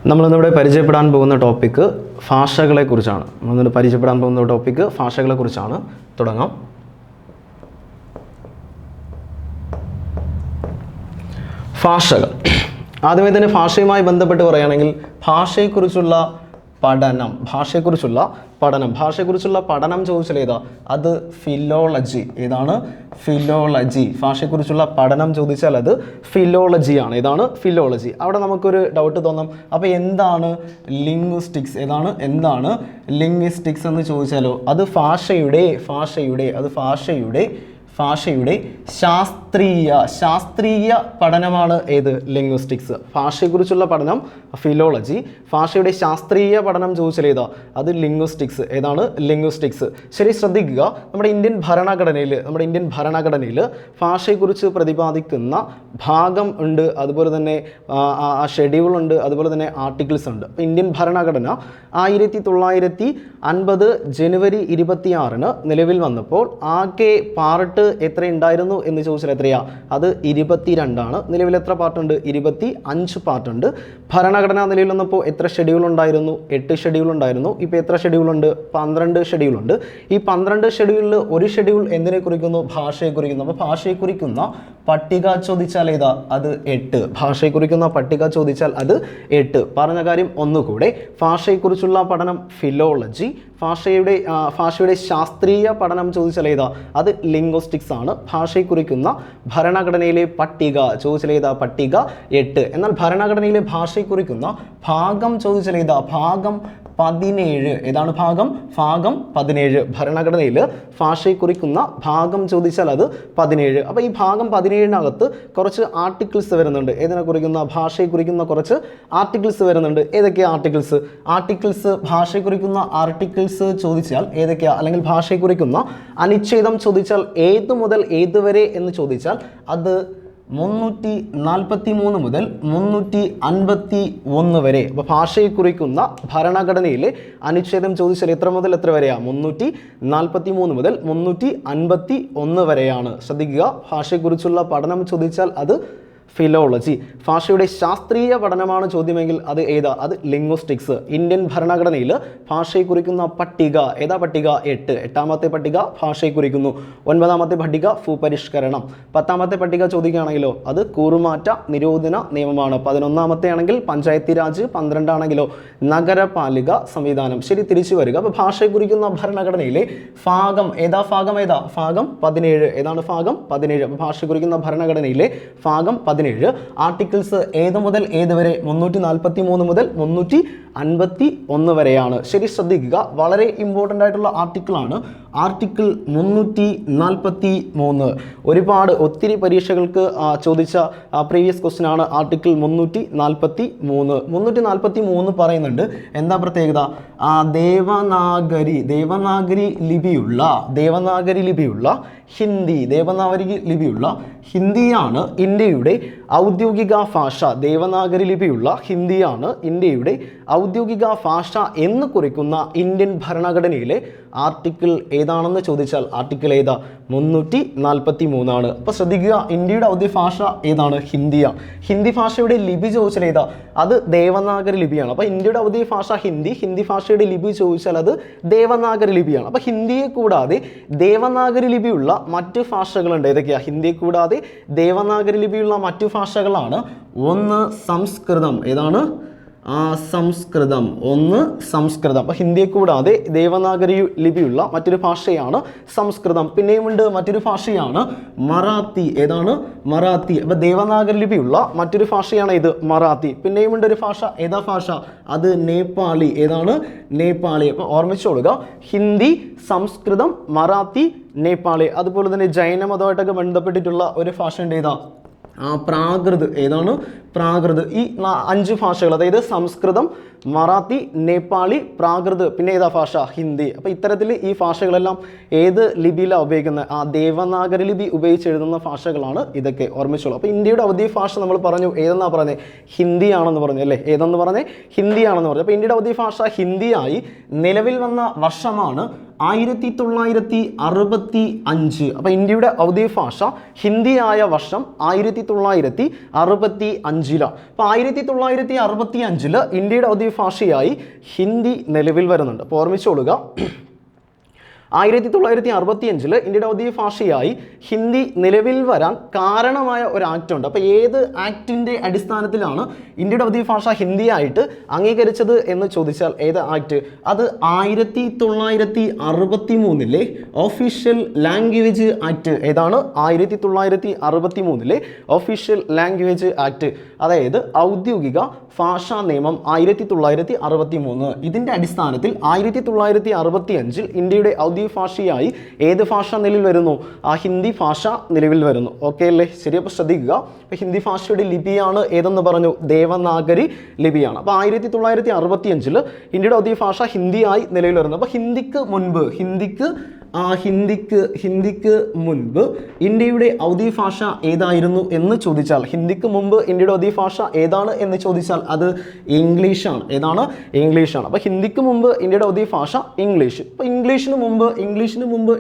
നമ്മളിന്നിവിടെ പരിചയപ്പെടാൻ പോകുന്ന ടോപ്പിക്ക് ഭാഷകളെക്കുറിച്ചാണ്. നമ്മളിന്ന് പരിചയപ്പെടാൻ പോകുന്ന ടോപ്പിക്ക് ഭാഷകളെക്കുറിച്ചാണ്. തുടങ്ങാം. ഭാഷകൾ. ആദ്യമേ തന്നെ ഭാഷയുമായി ബന്ധപ്പെട്ട് പറയുകയാണെങ്കിൽ ഭാഷയെക്കുറിച്ചുള്ള പഠനം ചോദിച്ചാൽ ഏതാ? അത് ഫിലോളജി. ഏതാണ്? ഫിലോളജി. ഭാഷയെക്കുറിച്ചുള്ള പഠനം ചോദിച്ചാൽ അത് ഫിലോളജിയാണ്. ഏതാണ്? ഫിലോളജി. അവിടെ നമുക്കൊരു ഡൗട്ട് തോന്നാം, അപ്പോൾ എന്താണ് ലിംഗ്വിസ്റ്റിക്സ്? എന്താണ് ലിംഗ്വിസ്റ്റിക്സ് എന്ന് ചോദിച്ചാലോ, അത് ഭാഷയുടെ ശാസ്ത്രീയ പഠനമാണ് ഏത്? ലിംഗ്വിസ്റ്റിക്സ്. ഭാഷയെക്കുറിച്ചുള്ള പഠനം ഫിലോളജി, ഭാഷയുടെ ശാസ്ത്രീയ പഠനം ചോദിച്ചാൽ ഏതാ? അത് ലിംഗ്വിസ്റ്റിക്സ്. ഏതാണ്? ലിംഗ്വിസ്റ്റിക്സ്. ശരി, ശ്രദ്ധിക്കുക. നമ്മുടെ ഇന്ത്യൻ ഭരണഘടനയിൽ ഭാഷയെക്കുറിച്ച് പ്രതിപാദിക്കുന്ന ഭാഗം ഉണ്ട്, അതുപോലെ തന്നെ ഷെഡ്യൂൾ ഉണ്ട്, അതുപോലെ തന്നെ ആർട്ടിക്കിൾസ് ഉണ്ട്. അപ്പോൾ ഇന്ത്യൻ ഭരണഘടന 1950 ജനുവരി 26 നിലവിൽ വന്നപ്പോൾ ആകെ പാർട്ട് എത്ര ഉണ്ടായിരുന്നു എന്ന് ചോദിച്ചാൽ എത്രയാ? അത് 22 നിലവിൽ എത്ര പാർട്ടുണ്ട്? 25 പാർട്ടുണ്ട്. ഭരണഘടന നിലവിൽ വന്നപ്പോൾ എത്ര ഷെഡ്യൂൾ ഉണ്ടായിരുന്നു? 8 ഷെഡ്യൂൾ ഉണ്ടായിരുന്നു. ഇപ്പോൾ എത്ര ഷെഡ്യൂൾ ഉണ്ട്? 12 ഷെഡ്യൂൾ ഉണ്ട്. ഈ 12 ഷെഡ്യൂളിൽ ഒരു ഷെഡ്യൂൾ എന്തിനെ കുറിക്കുന്നു? ഭാഷയെ കുറിക്കുന്നു. അപ്പോൾ ഭാഷയെ കുറിക്കുന്ന പട്ടിക ചോദിച്ചാൽ ഏതാ? അത് 8. ഭാഷയെ കുറിക്കുന്ന പട്ടിക ചോദിച്ചാൽ അത് 8. പറഞ്ഞ കാര്യം ഒന്നുകൂടെ. ഭാഷയെക്കുറിച്ചുള്ള പഠനം ഫിലോളജി, ഭാഷയുടെ ശാസ്ത്രീയ പഠനം ചോദിച്ചാൽ ഏതാ? അത് ലിംഗ്വിസ്റ്റിക്സ് ആണ്. ഭാഷയെ കുറിക്കുന്ന ഭരണഘടനയിലെ പട്ടിക ചോദിച്ചാൽ ഏതാ? പട്ടിക 8. എന്നാൽ ഭരണഘടനയിലെ ഭാഷയെ കുറിക്കുന്ന ഭാഗം ചോദിച്ചാൽ ഏതാ? ഭാഗം 17. ഏതാണ് ഭാഗം? ഭാഗം 17. ഭരണഘടനയിൽ ഭാഷയെ കുറിക്കുന്ന ഭാഗം ചോദിച്ചാൽ അത് 17. അപ്പോൾ ഈ ഭാഗം 17-നകത്ത് കുറച്ച് ആർട്ടിക്കിൾസ് വരുന്നുണ്ട്. ഏതിനെ കുറിക്കുന്ന? ഭാഷയെ കുറിക്കുന്ന കുറച്ച് ആർട്ടിക്കിൾസ് വരുന്നുണ്ട്. ഏതൊക്കെയാണ് ആർട്ടിക്കിൾസ്? ഭാഷയെ കുറിക്കുന്ന ആർട്ടിക്കിൾസ് ചോദിച്ചാൽ ഏതൊക്കെയാണ്? അല്ലെങ്കിൽ ഭാഷയെ കുറിക്കുന്ന അനുച്ഛേദം ചോദിച്ചാൽ ഏത് മുതൽ ഏതുവരെ എന്ന് ചോദിച്ചാൽ അത് 343 മുതൽ 351 വരെ. അപ്പോൾ ഭാഷയെ കുറിക്കുന്ന ഭരണഘടനയിലെ അനുച്ഛേദം ചോദിച്ചാൽ എത്ര മുതൽ എത്ര വരെയാണ്? 343 മുതൽ 351 വരെയാണ്. ശ്രദ്ധിക്കുക, ഭാഷയെക്കുറിച്ചുള്ള പഠനം ചോദിച്ചാൽ അത് ഫിലോളജി. ഭാഷയുടെ ശാസ്ത്രീയ പഠനമാണ് ചോദ്യമെങ്കിൽ അത് ഏതാ? അത് ലിംഗ്വിസ്റ്റിക്സ്. ഇന്ത്യൻ ഭരണഘടനയിൽ ഭാഷയെ കുറിക്കുന്ന പട്ടിക ഏതാ? പട്ടിക 8. 8ാമത്തെ പട്ടിക ഭാഷയെ കുറിക്കുന്നു. 9ാമത്തെ പട്ടിക ഭൂപരിഷ്കരണം. 10ാമത്തെ പട്ടിക ചോദിക്കുകയാണെങ്കിലോ അത് കൂറുമാറ്റ നിരോധന നിയമമാണ്. 11ാമത്തെ ആണെങ്കിൽ പഞ്ചായത്തി രാജ്. 12 ആണെങ്കിലോ നഗരപാലിക സംവിധാനം. ശരി, തിരിച്ചു വരിക. അപ്പോൾ ഭാഷയെ കുറിക്കുന്ന ഭരണഘടനയിലെ ഭാഗം ഏതാ? ഭാഗം 17. ഏതാണ് ഭാഗം? 17. അപ്പോൾ ഭാഷയെ കുറിക്കുന്ന ഭരണഘടനയിലെ ഭാഗം 17. ആർട്ടിക്കിൾസ് ഏത് മുതൽ ഏത് വരെ? 343 മുതൽ 351 വരെയാണ്. ശരി, ശ്രദ്ധിക്കുക. വളരെ ഇമ്പോർട്ടൻ്റ് ആയിട്ടുള്ള ആർട്ടിക്കിളാണ് ആർട്ടിക്കിൾ 343. ഒത്തിരി പരീക്ഷകൾക്ക് ചോദിച്ച പ്രീവിയസ് ക്വസ്റ്റ്യൻ ആണ് ആർട്ടിക്കിൾ 343. 343 പറയുന്നുണ്ട് എന്താ പ്രത്യേകത? ദേവനാഗരി ലിപിയുള്ള ഹിന്ദിയാണ് ഇന്ത്യയുടെ ഔദ്യോഗിക ഭാഷ. ദേവനാഗരി ലിപിയുള്ള ഹിന്ദിയാണ് ഇന്ത്യയുടെ ഔദ്യോഗിക ഭാഷ എന്ന് കുറിക്കുന്ന ഇന്ത്യൻ ഭരണഘടനയിലെ ആർട്ടിക്കിൾ ഏതാണെന്ന് ചോദിച്ചാൽ ആർട്ടിക്കിൾ ഏതാ? 343 ആണ്. അപ്പോൾ ശ്രദ്ധിക്കുക, ഇന്ത്യയുടെ ഔദ്യോഗിക ഭാഷ ഏതാണ്? ഹിന്ദിയാണ്. ഹിന്ദി ഭാഷയുടെ ലിപി ചോദിച്ചാൽ ഏതാ? അത് ദേവനാഗരി ലിപിയാണ്. അപ്പോൾ ഇന്ത്യയുടെ ഔദ്യോഗിക ഭാഷ ഹിന്ദി ഭാഷയുടെ ലിപി ചോദിച്ചാൽ അത് ദേവനാഗരി ലിപിയാണ്. അപ്പോൾ ഹിന്ദിയെ കൂടാതെ ദേവനാഗരി ലിപിയുള്ള മറ്റ് ഭാഷകളുണ്ട്. ഏതൊക്കെയാ? ഹിന്ദിയെ കൂടാതെ ദേവനാഗരി ലിപിയുള്ള മറ്റു ഭാഷകളാണ്. ഒന്ന് സംസ്കൃതം. ഏതാണ്? സംസ്കൃതം. അപ്പോൾ ഹിന്ദിയെ കൂടാതെ ദേവനാഗരി ലിപിയുള്ള മറ്റൊരു ഭാഷയാണ് സംസ്കൃതം. പിന്നെയുമുണ്ട് മറ്റൊരു ഭാഷയാണ് മറാത്തി. ഏതാണ്? മറാത്തി. അപ്പോൾ ദേവനാഗരി ലിപിയുള്ള മറ്റൊരു ഭാഷയാണ് ഇത് മറാത്തി. പിന്നെയുമുണ്ട് ഒരു ഭാഷ. ഏതാ ഭാഷ? അത് നേപ്പാളി. ഏതാണ്? നേപ്പാളി. അപ്പോൾ ഓർമ്മിച്ചോളുക, ഹിന്ദി, സംസ്കൃതം, മറാത്തി, നേപ്പാളി. അതുപോലെ തന്നെ ജൈനമതമായിട്ടൊക്കെ ബന്ധപ്പെട്ടിട്ടുള്ള ഒരു ഭാഷ ഉണ്ട്. ഏതാ? പ്രാകൃത്. ഏതാണ്? പ്രാകൃത്. ഈ 5 ഭാഷകൾ, അതായത് സംസ്കൃതം, മറാത്തി, നേപ്പാളി, പ്രാകൃത്, പിന്നെ ഏതാ ഭാഷ? ഹിന്ദി. അപ്പോൾ ഇത്തരത്തിൽ ഈ ഭാഷകളെല്ലാം ഏത് ലിപിയിലാണ് ഉപയോഗിക്കുന്നത്? ആ ദേവനാഗരി ലിപി ഉപയോഗിച്ച് എഴുതുന്ന ഭാഷകളാണ് ഇതൊക്കെ. ഓർമ്മിച്ചോളൂ. അപ്പോൾ ഇന്ത്യയുടെ ഔദ്യോഗിക ഭാഷ നമ്മൾ പറഞ്ഞു ഏതെന്നാ പറഞ്ഞത്? ഹിന്ദിയാണെന്ന് പറഞ്ഞു അല്ലേ? ഏതെന്ന് പറഞ്ഞേ? ഹിന്ദിയാണെന്ന് പറഞ്ഞു. അപ്പോൾ ഇന്ത്യയുടെ ഔദ്യോഗിക ഭാഷ ഹിന്ദിയായി നിലവിൽ വന്ന വർഷമാണ് 1965. അപ്പോൾ ഇന്ത്യയുടെ ഔദ്യോഗിക ഭാഷ ഹിന്ദിയായ വർഷം 1965. അപ്പോൾ 1965 ഇന്ത്യയുടെ ഔദ്യോഗിക ഭാഷയായി ഹിന്ദി നിലവിൽ വരുന്നുണ്ട്. അപ്പോൾ ഓർമ്മിച്ചോളുക, 1965 ഇന്ത്യയുടെ ഔദ്യോഗിക ഭാഷയായി ഹിന്ദി നിലവിൽ വരാൻ കാരണമായ ഒരു ആക്ട് ഉണ്ട്. അപ്പോൾ ഏത് ആക്ടിൻ്റെ അടിസ്ഥാനത്തിലാണ് ഇന്ത്യയുടെ ഔദ്യോഗിക ഭാഷ ഹിന്ദിയായിട്ട് അംഗീകരിച്ചത് എന്ന് ചോദിച്ചാൽ ഏത് ആക്ട്? അത് 1963 ഒഫീഷ്യൽ ലാംഗ്വേജ് ആക്ട്. ഏതാണ്? 1963 ഒഫീഷ്യൽ ലാംഗ്വേജ് ആക്ട്, അതായത് ഔദ്യോഗിക ഭാഷാ നിയമം 1963. ഇതിൻ്റെ അടിസ്ഥാനത്തിൽ 1965 ഇന്ത്യയുടെ ഔദ്യോഗിക ഭാഷയായി ഏത് ഭാഷ നിലവിൽ വരുന്നു? ആ ഹിന്ദി ഭാഷ നിലവിൽ വരുന്നു. ഓക്കെ അല്ലേ? ശരി. അപ്പോൾ ശ്രദ്ധിക്കുക, അപ്പോൾ ഹിന്ദി ഭാഷയുടെ ലിപിയാണ് ഏതെന്ന് പറഞ്ഞു? ദേവനാഗരി ലിപിയാണ്. അപ്പോൾ 1965 ഇന്ത്യയുടെ ഔദ്യോഗിക ഭാഷ ഹിന്ദിയായി നിലവിൽ വരുന്നു. അപ്പോൾ ഹിന്ദിക്ക് മുൻപ് ഇന്ത്യയുടെ ഔദ്യോഗിക ഭാഷ ഏതായിരുന്നു എന്ന് ചോദിച്ചാൽ, ഹിന്ദിക്ക് മുമ്പ് ഇന്ത്യയുടെ ഔദ്യോഗിക ഭാഷ ഏതാണ് എന്ന് ചോദിച്ചാൽ അത് ഇംഗ്ലീഷാണ്. ഏതാണ്? ഇംഗ്ലീഷാണ്. അപ്പോൾ ഹിന്ദിക്ക് മുമ്പ് ഇന്ത്യയുടെ ഔദ്യോഗിക ഭാഷ ഇംഗ്ലീഷ്. അപ്പോൾ ഇംഗ്ലീഷിന് മുമ്പ്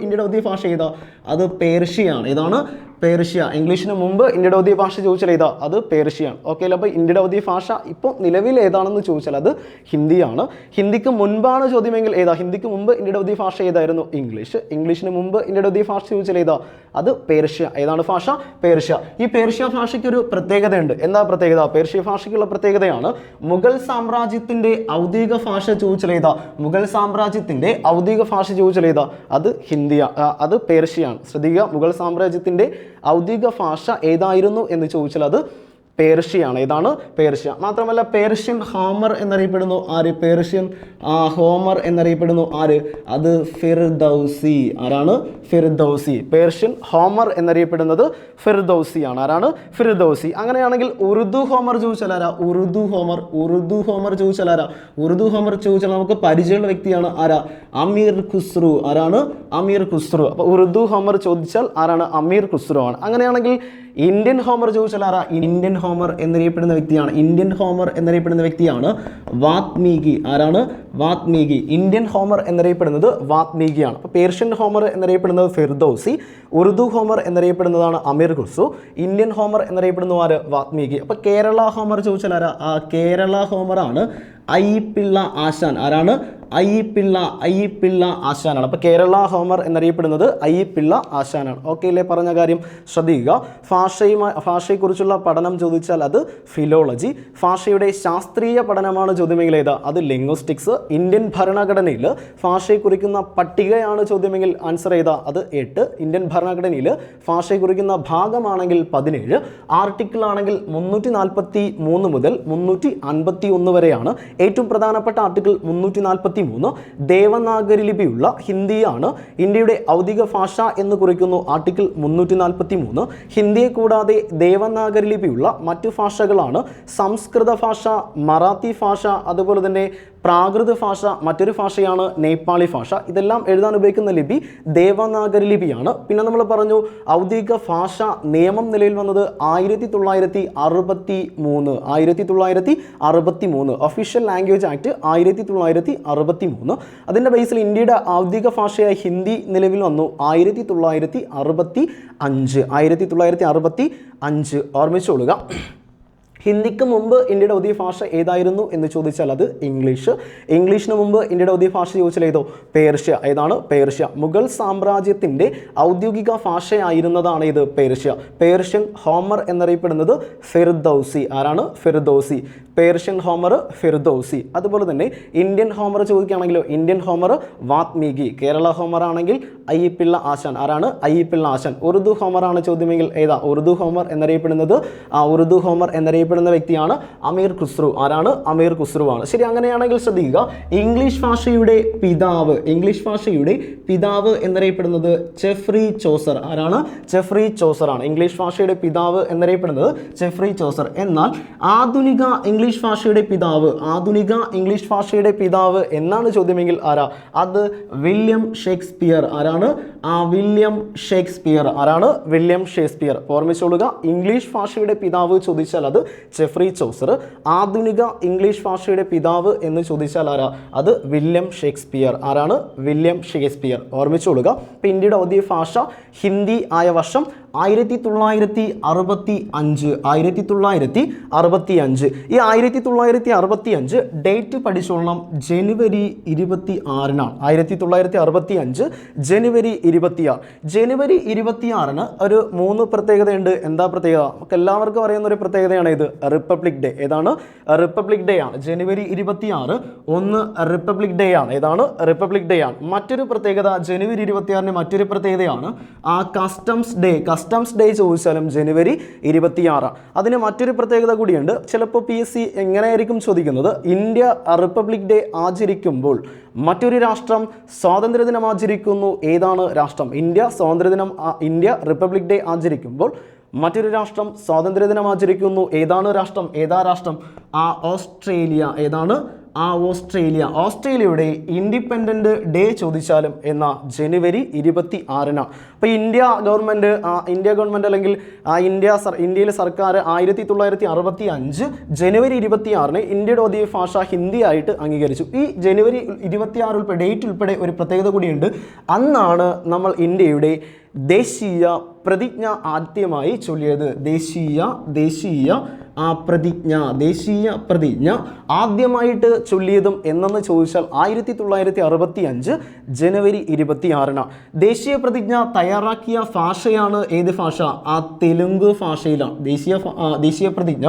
ഇന്ത്യയുടെ ഔദ്യോഗിക ഭാഷ ഏതാ? അത് പേർഷ്യയാണ്. ഏതാണ്? പേർഷ്യ. ഇംഗ്ലീഷിന് മുമ്പ് ഇന്ത്യയുടെ ഔദ്യോഗിക ഭാഷ ചോദിച്ചാൽ ഏതാ? അത് പേർഷ്യയാണ്. ഓക്കെ അല്ലേ? അപ്പോൾ ഇന്ത്യയുടെ ഔദ്യോഗിക ഭാഷ ഇപ്പോൾ നിലവിൽ ഏതാണെന്ന് ചോദിച്ചാൽ അത് ഹിന്ദിയാണ്. ഹിന്ദിക്ക് മുൻപാണ് ചോദ്യമെങ്കിൽ ഏതാ? ഹിന്ദിക്ക് മുമ്പ് ഇന്ത്യയുടെ ഔദ്യോഗിക ഭാഷ ഏതായിരുന്നു? ഇംഗ്ലീഷ്. ഇംഗ്ലീഷിന് മുമ്പ് ഇന്ത്യയുടെ ഔദ്യോഗിക ഭാഷ ചോദിച്ചാൽ ഏതാ? അത് പേർഷ്യ. ഏതാണ് ഭാഷ? പേർഷ്യ. ഈ പേർഷ്യ ഭാഷയ്ക്ക് ഒരു പ്രത്യേകതയുണ്ട്. എന്താ പ്രത്യേകത? പേർഷ്യ ഭാഷയ്ക്കുള്ള പ്രത്യേകതയാണ് മുഗൾ സാമ്രാജ്യത്തിൻ്റെ ഔദ്യോഗിക ഭാഷ ചോദിച്ചാൽ ഏതാ? മുഗൾ സാമ്രാജ്യത്തിൻ്റെ ഔദ്യോഗിക ഭാഷ ചോദിച്ചാൽ ഏതാ? അത് ഹിന്ദിയാണ്. അത് പേർഷ്യയാണ്. ശ്രദ്ധിക്കുക, മുഗൾ സാമ്രാജ്യത്തിൻ്റെ ഔദ്യോഗിക ഭാഷ ഏതായിരുന്നു എന്ന് ചോദിച്ചാൽ അത് പേർഷ്യയാണ്. ഏതാണ്? പേർഷ്യ. മാത്രമല്ല പേർഷ്യൻ ഹോമർ എന്നറിയപ്പെടുന്നു ആര്? പേർഷ്യൻ ഹോമർ എന്നറിയപ്പെടുന്നു ആര്? അത് ഫിർദൗസി. ആരാണ്? ഫിർദൗസി. പേർഷ്യൻ ഹോമർ എന്നറിയപ്പെടുന്നത് ഫിർദൗസിയാണ്. ആരാണ്? ഫിർദൗസി. അങ്ങനെയാണെങ്കിൽ ഉറുദു ഹോമർ ചോദിച്ചാൽ ആരാ? ഉറുദു ഹോമർ ചോദിച്ചാൽ ആരാ? ഉറുദു ഹോമർ ചോദിച്ചാൽ നമുക്ക് പരിചയമുള്ള വ്യക്തിയാണ്. ആരാ? അമീർ ഖുസ്രു. ആരാണ്? അമീർ ഖുസ്രു. അപ്പോൾ ഉറുദു ഹോമർ ചോദിച്ചാൽ ആരാണ്? അമീർ ഖുസ്രു ആണ്. അങ്ങനെയാണെങ്കിൽ ഇന്ത്യൻ ഹോമർ ചോദിച്ചാൽ ആരാ? ഇന്ത്യൻ ഹോമർ എന്നറിയപ്പെടുന്ന വ്യക്തിയാണ് വാത്മീകി. ആരാണ്? വാത്മീകി. ഇന്ത്യൻ ഹോമർ എന്നറിയപ്പെടുന്നത് വാത്മീകിയാണ്. അപ്പോൾ പേർഷ്യൻ ഹോമർ എന്നറിയപ്പെടുന്നത് ഫിർദൗസി, ഉറുദു ഹോമർ എന്നറിയപ്പെടുന്നതാണ് അമീർ ഖുസ്രു, ഇന്ത്യൻ ഹോമർ എന്നറിയപ്പെടുന്ന ആര്? വാത്മീകി. അപ്പോൾ കേരള ഹോമർ ചോദിച്ചാൽ ആരാ? കേരള ഹോമറാണ് അയ്യപ്പിള്ള ആശാൻ. ആരാണ്? അയ്യപ്പിള്ള ആശാനാണ്. അപ്പോൾ കേരള ഹോമർ എന്നറിയപ്പെടുന്നത് അയ്യപ്പിള്ള ആശാനാണ്. ഓക്കെ അല്ലേ? പറഞ്ഞ കാര്യം ശ്രദ്ധിക്കുക. ഭാഷയെക്കുറിച്ചുള്ള പഠനം ചോദിച്ചാൽ അത് ഫിലോളജി. ഭാഷയുടെ ശാസ്ത്രീയ പഠനമാണ് ചോദ്യമെങ്കിൽ ഏതാ? അത് ലിംഗ്വിസ്റ്റിക്സ്. ഇന്ത്യൻ ഭരണഘടനയിൽ ഭാഷയെ കുറിക്കുന്ന പട്ടികയാണ് ചോദ്യമെങ്കിൽ ആൻസർ ഏതാ? അത് 8. ഇന്ത്യൻ ഭരണഘടനയിൽ ഭാഷയെ കുറിക്കുന്ന ഭാഗമാണെങ്കിൽ 17, ആർട്ടിക്കിൾ ആണെങ്കിൽ 343 മുതൽ 351 വരെയാണ്. ഏറ്റവും പ്രധാനപ്പെട്ട ആർട്ടിക്കിൾ 343. ദേവനാഗരി ലിപിയുള്ള ഹിന്ദിയാണ് ഇന്ത്യയുടെ ഔദ്യോഗിക ഭാഷ എന്ന് കുറിക്കുന്നു ആർട്ടിക്കിൾ 343. ഹിന്ദിയെ കൂടാതെ ദേവനാഗരി ലിപിയുള്ള മറ്റു ഭാഷകളാണ് സംസ്കൃത ഭാഷ, മറാത്തി ഭാഷ, അതുപോലെ തന്നെ പ്രാകൃത ഭാഷ, മറ്റൊരു ഭാഷയാണ് നേപ്പാളി ഭാഷ. ഇതെല്ലാം എഴുതാൻ ഉപയോഗിക്കുന്ന ലിപി ദേവനാഗരി ലിപിയാണ്. പിന്നെ നമ്മൾ പറഞ്ഞു ഔദ്യോഗിക ഭാഷ നിയമം നിലവിൽ വന്നത് 1963. Official language act 1963. അതിൻ്റെ ബേസിൽ ഇന്ത്യയുടെ ഔദ്യോഗിക ഭാഷയായി ഹിന്ദി നിലവിൽ വന്നു 1965. ഓർമ്മിച്ചോളുക. ഹിന്ദിക്ക് മുമ്പ് ഇന്ത്യയുടെ ഔദ്യോഗിക ഭാഷ ഏതായിരുന്നു എന്ന് ചോദിച്ചാൽ അത് ഇംഗ്ലീഷ്. ഇംഗ്ലീഷിന് മുമ്പ് ഇന്ത്യയുടെ ഔദ്യോഗിക ഭാഷ ചോദിച്ചാൽ ഏതോ? പേർഷ്യ. ഏതാണ്? പേർഷ്യ. മുഗൾ സാമ്രാജ്യത്തിൻ്റെ ഔദ്യോഗിക ഭാഷയായിരുന്നതാണ് ഇത് പേർഷ്യ. പേർഷ്യൻ ഹോമർ എന്നറിയപ്പെടുന്നത് ഫിർദൗസി. ആരാണ്? ഫിർദൗസി. Persian Homer Firdausi. അതുപോലെ തന്നെ ഇന്ത്യൻ ഹോമർ ചോദിക്കുകയാണെങ്കിലോ Indian Homer Valmiki. Kerala Homer ആണെങ്കിൽ അയ്യപ്പിള്ള ആശാൻ. ആരാണ്? അയ്യപ്പിള്ള ആശാൻ. ഉറുദു ഹോമറാണ് ചോദ്യമെങ്കിൽ ഏതാ? ഉറുദു ഹോമർ എന്നറിയപ്പെടുന്നത് എന്നറിയപ്പെടുന്ന വ്യക്തിയാണ് അമീർ ഖുസ്രു. ആരാണ്? അമീർ ഖുസ്രു ആണ്. ശരി, അങ്ങനെയാണെങ്കിൽ ശ്രദ്ധിക്കുക, ഇംഗ്ലീഷ് ഭാഷയുടെ പിതാവ് എന്നറിയപ്പെടുന്നത് ജെഫ്രി ചോസർ. ആരാണ്? ജെഫ്രി ചോസർ ആണ്. ഇംഗ്ലീഷ് ഭാഷയുടെ പിതാവ് എന്നറിയപ്പെടുന്നത് ജെഫ്രി ചോസർ. എന്നാൽ ആധുനിക ഇംഗ്ലീഷ് ഭാഷയുടെ പിതാവ് എന്നാണ് ചോദ്യമെങ്കിൽ ആരാ? അത് വില്യം ഷേക്സ്പിയർ. ആരാണ്? William Shakespeare. ആരാണ്? William Shakespeare. ഓർമ്മിച്ചോളുക, ഇംഗ്ലീഷ് ഭാഷയുടെ പിതാവ് ചോദിച്ചാൽ അത് ജെഫ്രി ചോസർ. ആധുനിക ഇംഗ്ലീഷ് ഭാഷയുടെ പിതാവ് എന്ന് ചോദിച്ചാൽ ആരാ? അത് വില്യം ഷേക്സ്പിയർ. ആരാണ്? William Shakespeare. ഓർമ്മിച്ചോളുക. ഇപ്പം ഇന്ത്യയുടെ ഔദ്യോഗിക ഭാഷ ഹിന്ദി ആയ വർഷം 1965. 1965. ഈ 1965 ഡേറ്റ് പഠിച്ചോളണം. ജനുവരി 26-നാണ്. 1965 ജനുവരി 26. ജനുവരി 26-ന് ഒരു 3 പ്രത്യേകതയുണ്ട്. എന്താ പ്രത്യേകത? നമുക്ക് എല്ലാവർക്കും അറിയുന്ന ഒരു പ്രത്യേകതയാണ് ഇത്, റിപ്പബ്ലിക് ഡേ. ഏതാണ്? റിപ്പബ്ലിക് ഡേ ആണ്. ജനുവരി 26 ഒന്ന് റിപ്പബ്ലിക് ഡേ ആണ്. ഏതാണ്? റിപ്പബ്ലിക് ഡേ ആണ്. മറ്റൊരു പ്രത്യേകത, ജനുവരി 26-ന് മറ്റൊരു പ്രത്യേകതയാണ് കസ്റ്റംസ് ഡേ. കസ്റ്റംസ് ഡേ ചോദിച്ചാലും ജനുവരി 26. അതിന് മറ്റൊരു പ്രത്യേകത കൂടിയുണ്ട്. ചിലപ്പോൾ PSC എങ്ങനെയായിരിക്കും ചോദിക്കുന്നത്, ഇന്ത്യ റിപ്പബ്ലിക് ഡേ ആചരിക്കുമ്പോൾ മറ്റൊരു രാഷ്ട്രം സ്വാതന്ത്ര്യദിനം ആചരിക്കുന്നു. ഏതാണ് രാഷ്ട്രം? ഇന്ത്യ റിപ്പബ്ലിക് ഡേ ആചരിക്കുമ്പോൾ മറ്റൊരു രാഷ്ട്രം സ്വാതന്ത്ര്യദിനം ആചരിക്കുന്നു. ഏതാണ് രാഷ്ട്രം? ഓസ്ട്രേലിയ. ഏതാണ്? ഓസ്ട്രേലിയയുടെ ഇൻഡിപെൻഡന്റ് ഡേ ചോദിച്ചാലും എന്നാ? ജനുവരി 26-നാണ്. അപ്പോൾ ഇന്ത്യ ഗവൺമെൻറ് അല്ലെങ്കിൽ ഇന്ത്യയിലെ സർക്കാർ 1965 ജനുവരി 26-ന് ഇന്ത്യയുടെ ഔദ്യോഗിക ഭാഷ ഹിന്ദി ആയിട്ട് അംഗീകരിച്ചു. ഈ ജനുവരി 26 ഉൾപ്പെടെ ഡേറ്റ് ഉൾപ്പെടെ ഒരു പ്രത്യേകത കൂടിയുണ്ട്. അന്നാണ് നമ്മൾ ഇന്ത്യയുടെ ദേശീയ പ്രതിജ്ഞ ആദ്യമായി ചൊല്ലിയത്. ദേശീയ പ്രതിജ്ഞ ആദ്യമായിട്ട് ചൊല്ലിയതും എന്നെന്ന് ചോദിച്ചാൽ 1965 ജനുവരി 26-നാണ്. ദേശീയ പ്രതിജ്ഞ തയ്യാറാക്കിയ ഭാഷയാണ് ഏത് ഭാഷ? തെലുങ്ക് ഭാഷയിലാണ്. ദേശീയ പ്രതിജ്ഞ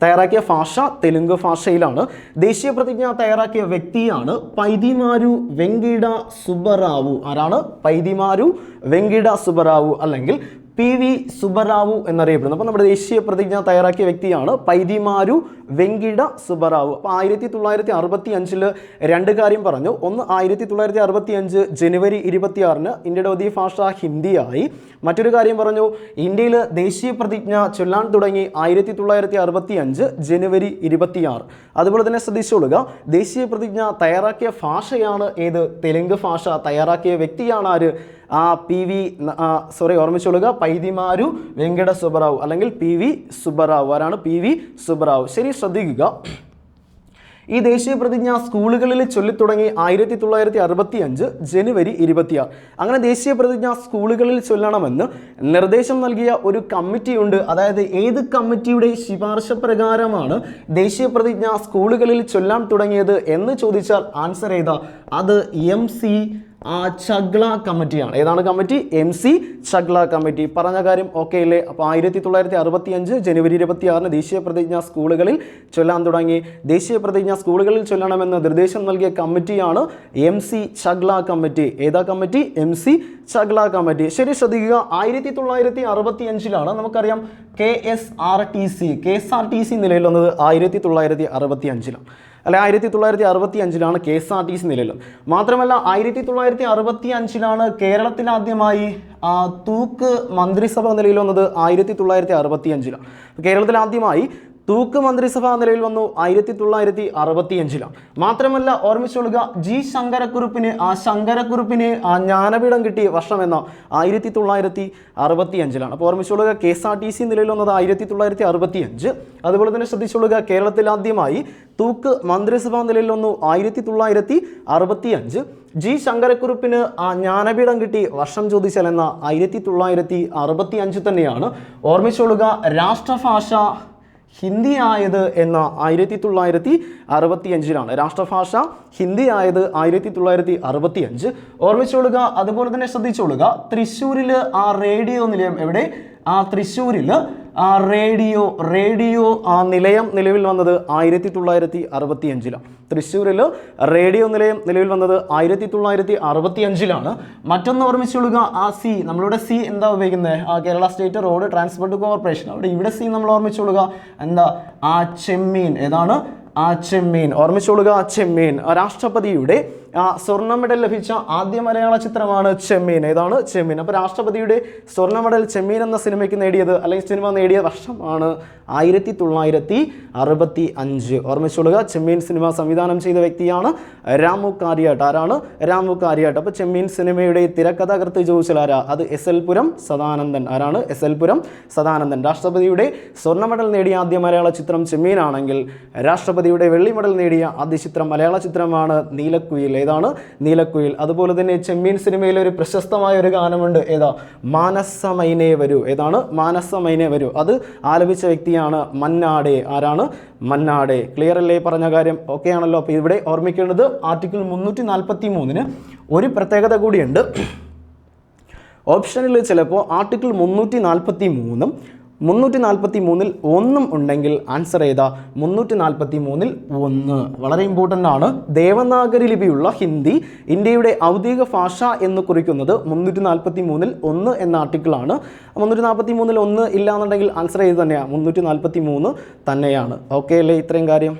തയ്യാറാക്കിയ ഭാഷ തെലുങ്ക് ഭാഷയിലാണ്. ദേശീയ പ്രതിജ്ഞ തയ്യാറാക്കിയ വ്യക്തിയാണ് പൈതിമാരു വെങ്കിട സുബ്ബറാവു. ആരാണ്? പൈതിമാരു വെങ്കിട സുബ്ബറാവു അല്ലെങ്കിൽ PV സുബ്ബറാവു എന്നറിയപ്പെടുന്നു. അപ്പോൾ നമ്മുടെ ദേശീയ പ്രതിജ്ഞ തയ്യാറാക്കിയ വ്യക്തിയാണ് പൈതിമാരു വെങ്കിട സുബ്ബറാവു. അപ്പോൾ 1965 രണ്ട് കാര്യം പറഞ്ഞു. ഒന്ന്, 1965 ജനുവരി 26-ന് ഇന്ത്യയുടെ ഔദ്യോഗിക ഭാഷ ഹിന്ദിയായി. മറ്റൊരു കാര്യം പറഞ്ഞു, ഇന്ത്യയിൽ ദേശീയ പ്രതിജ്ഞ ചൊല്ലാൻ തുടങ്ങി 1965 ജനുവരി 26. അതുപോലെ തന്നെ ശ്രദ്ധിച്ചോളുക, ദേശീയ പ്രതിജ്ഞ തയ്യാറാക്കിയ ഭാഷയാണ് ഏത്? തെലുങ്ക് ഭാഷ. തയ്യാറാക്കിയ വ്യക്തിയാണ് ആര്? ഓർമ്മിച്ചോളുക, പൈതിമാരു വെങ്കട സുബ്ബറാവു അല്ലെങ്കിൽ PV സുബ്ബറാവു. ആരാണ്? PV സുബ്ബറാവു. ശരി, ശ്രദ്ധിക്കുക. ഈ ദേശീയ പ്രതിജ്ഞ സ്കൂളുകളിൽ ചൊല്ലിത്തുടങ്ങി 1965 ജനുവരി 26. അങ്ങനെ ദേശീയ പ്രതിജ്ഞ സ്കൂളുകളിൽ ചൊല്ലണമെന്ന് നിർദ്ദേശം നൽകിയ ഒരു കമ്മിറ്റിയുണ്ട്. അതായത് ഏത് കമ്മിറ്റിയുടെ ശുപാർശ പ്രകാരമാണ് ദേശീയ പ്രതിജ്ഞ സ്കൂളുകളിൽ ചൊല്ലാൻ തുടങ്ങിയത് എന്ന് ചോദിച്ചാൽ ആൻസർ ഏതാ? അത് MC ചഗ്ല കമ്മിറ്റിയാണ്. ഏതാണ് കമ്മിറ്റി? MC Chagla committee. പറഞ്ഞ കാര്യം ഓക്കെ അല്ലേ? അപ്പോൾ 1965 ജനുവരി 26-ന് ദേശീയ പ്രതിജ്ഞ സ്കൂളുകളിൽ ചൊല്ലാൻ തുടങ്ങി. ദേശീയ പ്രതിജ്ഞ സ്കൂളുകളിൽ ചൊല്ലണമെന്ന് നിർദ്ദേശം നൽകിയ കമ്മിറ്റിയാണ് MC ചഗ്ല കമ്മിറ്റി. ഏതാ കമ്മിറ്റി? MC Chagla committee. ശരി, ശ്രദ്ധിക്കുക. 1965-ലാണ് നമുക്കറിയാം KSRTC നിലയിൽ വന്നത് 1965-ലാണ്. അല്ലെ, 1965-ലാണ് KSRTC നിലയിൽ. മാത്രമല്ല 1965-ലാണ് കേരളത്തിൽ ആദ്യമായി തൂക്ക് മന്ത്രിസഭ നിലയിൽ വന്നത്. 1965-ലാണ് കേരളത്തിൽ ആദ്യമായി തൂക്ക് മന്ത്രിസഭ നിലയിൽ വന്നു. 1965-ലാണ്. മാത്രമല്ല ഓർമ്മിച്ചോളുക, ശങ്കരക്കുറുപ്പിന് ജ്ഞാനപീഠം കിട്ടിയ വർഷം എന്ന 1965-ലാണ്. അപ്പോൾ ഓർമ്മിച്ചോളുക, KSRTC നിലയിൽ വന്നത് 1965. അതുപോലെ തന്നെ ശ്രദ്ധിച്ചോളുക, കേരളത്തിൽ ആദ്യമായി തൂക്ക് മന്ത്രിസഭാ നിലയിൽ വന്നു 1965. ശങ്കരക്കുറുപ്പിന് ജ്ഞാനപീഠം കിട്ടി വർഷം ചോദിച്ചാൽ എന്ന 1965 തന്നെയാണ്. ഓർമ്മിച്ചോളുക, രാഷ്ട്രഭാഷ ഹിന്ദി ആയത് എന്ന 1965-ലാണ്. രാഷ്ട്രഭാഷ ഹിന്ദി ആയത് 1965. ഓർമ്മിച്ചോളുക. അതുപോലെ തന്നെ ശ്രദ്ധിച്ചോളുക, തൃശ്ശൂരിൽ റേഡിയോ നിലയം. എവിടെ? തൃശ്ശൂരിൽ റേഡിയോ നിലയം നിലവിൽ വന്നത് 1965-ലാണ്. തൃശ്ശൂരിൽ റേഡിയോ നിലയം നിലവിൽ വന്നത് 1965-ലാണ്. മറ്റൊന്ന് ഓർമ്മിച്ചുകൊള്ളുക, ആ സി, നമ്മളുടെ സി എന്താ ഉപയോഗിക്കുന്നത്? Kerala state road transport corporation. അവിടെ ഇവിടെ സി നമ്മൾ ഓർമ്മിച്ചുകൊള്ളുക, എന്താ? ചെമ്മീൻ. ഏതാണ്? ചെമ്മീൻ. ഓർമ്മിച്ചുകൊള്ളുക, ചെമ്മീൻ. രാഷ്ട്രപതിയുടെ സ്വർണ്ണ മെഡൽ ലഭിച്ച ആദ്യ മലയാള ചിത്രമാണ് ചെമ്മീൻ. ഏതാണ്? ചെമ്മീൻ. അപ്പോൾ രാഷ്ട്രപതിയുടെ സ്വർണ്ണ മെഡൽ ചെമ്മീൻ എന്ന സിനിമയ്ക്ക് നേടിയത്, അല്ലെങ്കിൽ സിനിമ നേടിയ വർഷമാണ് 1965. ഓർമ്മിച്ചുകൊള്ളുക, ചെമ്മീൻ സിനിമ സംവിധാനം ചെയ്ത വ്യക്തിയാണ് രാമു കാര്യാട്ട്. ആരാണ്? രാമു കാര്യാട്ട്. അപ്പോൾ ചെമ്മീൻ സിനിമയുടെ തിരക്കഥാകൃത്ത് ചോദിച്ചാൽ ആരാ? അത് SL പുരം സദാനന്ദൻ. ആരാണ്? SL പുരം സദാനന്ദൻ. രാഷ്ട്രപതിയുടെ സ്വർണ്ണ മെഡൽ നേടിയ ആദ്യ മലയാള ചിത്രം ചെമ്മീനാണെങ്കിൽ രാഷ്ട്രപതിയുടെ വെള്ളി മെഡൽ നേടിയ ആദ്യ ചിത്രം മലയാള ചിത്രമാണ് നീലക്കുയിൽ. ഏതാണ്? നീലക്കുയിൽ. അതുപോലെ തന്നെ ചെമ്മീൻ സിനിമയിൽ ഒരു പ്രശസ്തമായ ഒരു ഗാനമുണ്ട്. ഏതാ? മാനസമൈനേ വരൂ. ഏതാണ്? മാനസമൈനേ വരൂ. അത് ആലപിച്ച വ്യക്തിയാണ് മന്നാടെ. ആരാണ്? മന്നാടെ. ക്ലിയർ അല്ലേ പറഞ്ഞ കാര്യം? ഓക്കെ ആണല്ലോ. അപ്പോൾ ഇവിടെ ഓർമ്മിക്കേണ്ടത് ആർട്ടിക്കിൾ 343 ഒരു പ്രത്യേകത കൂടിയുണ്ട്. ഓപ്ഷനിൽ ചിലപ്പോൾ ആർട്ടിക്കിൾ 343-ൽ 1 ഉണ്ടെങ്കിൽ ആൻസർ ഏതാ? 343-ൽ 1. വളരെ ഇമ്പോർട്ടൻ്റ് ആണ്. ദേവനാഗരി ലിപിയുള്ള ഹിന്ദി ഇന്ത്യയുടെ ഔദ്യോഗിക ഭാഷ എന്ന് കുറിക്കുന്നത് 343-ൽ 1 എന്ന ആർട്ടിക്കിളാണ്. 343-ൽ 1 ഇല്ല എന്നുണ്ടെങ്കിൽ ആൻസർ ഏത് തന്നെയാണ്? 343 തന്നെയാണ്. ഓക്കെ അല്ലേ ഇത്രയും കാര്യം?